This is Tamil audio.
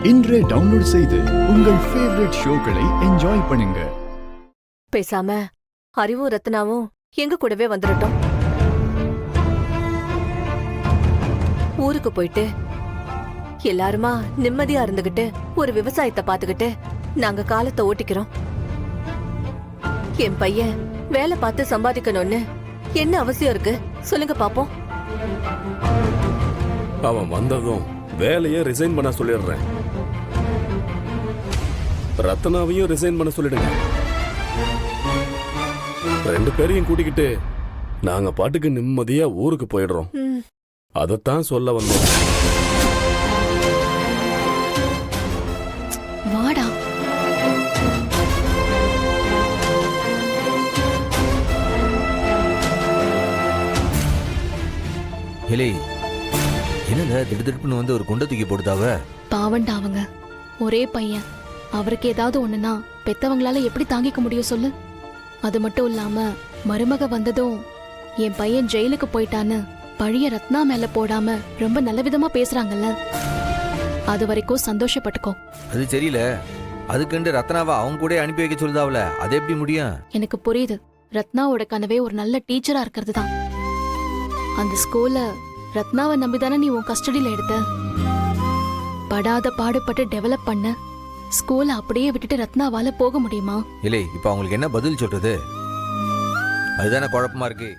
இன்றே டவுன்லோட் செய்து உங்கள் ஃபேவரட் ஷோக்களை என்ஜாய் பண்ணுங்க. பேசாம அறிவும் ரத்னாவும் எங்க கூடவே வந்துடட்டும். ஊருக்கு போயிட்டு எல்லாருமா நிம்மதியா இருந்துகிட்டு ஒரு விவசாயத்தை பாத்துக்கிட்டு நாங்க காலத்தை ஓட்டிக்கிறோம். என் பையன் வேலை பார்த்து சம்பாதிக்கணும்னு என்ன அவசியம் இருக்கு சொல்லுங்க பாப்போம். அவன் வந்ததும் வேலையை ரிசைன் பண்ண சொல்லிடுறேன். ரத்னாவையும் ரிசைன் பண்ண சொல்லிடுங்க. 2 பேரையும் கூட்டிக்கிட்டு நாங்க பாட்டுக்கு நிம்மதியா ஊருக்கு போயிடுறோம். அதத்தான் சொல்ல வந்தோம். வாடா. ஹேலே, என்னங்க திடுதிடுப்புன்னு வந்து ஒரு குண்டை தூக்கி போடுதாவ? பாவண்டா அவங்க. ஒரே பையன், அவருக்கு ஏதாவது ஒண்ணுனா பெத்தவங்களால எப்படி தாங்கிக்க முடியும் சொல்லு. அது மட்டும் இல்லாம மருமக வந்ததும் என் பையன் ஜெயிலுக்கு போயிட்டான்னு பழைய ரத்னா மேல போடாம ரொம்ப நல்ல விதமா பேசுறாங்கல்ல, அது வரைக்கும் சந்தோஷப்பட்டுக்கோ. அது தெரியல, அதுக்குண்டு ரத்னாவை அவங்க கூட அனுப்பி வைக்க சொல்லுதாவல, அது எப்படி முடியும்? எனக்கு புரியுது. ரத்னாவோட கனவே ஒரு நல்ல டீச்சரா இருக்கிறது தான். அந்த ஸ்கூல்ல ரத்னாவை நம்பிதானே நீ உன் கஸ்டடியில எடுத்த. படாத பாடுபட்டு டெவலப் பண்ண ஸ்கூலை அப்படியே விட்டுட்டு ரத்னாவால போக முடியுமா? இல்லை, இப்ப அவங்களுக்கு என்ன பதில் சொல்றது? அதுதானே குழப்பமா இருக்கு.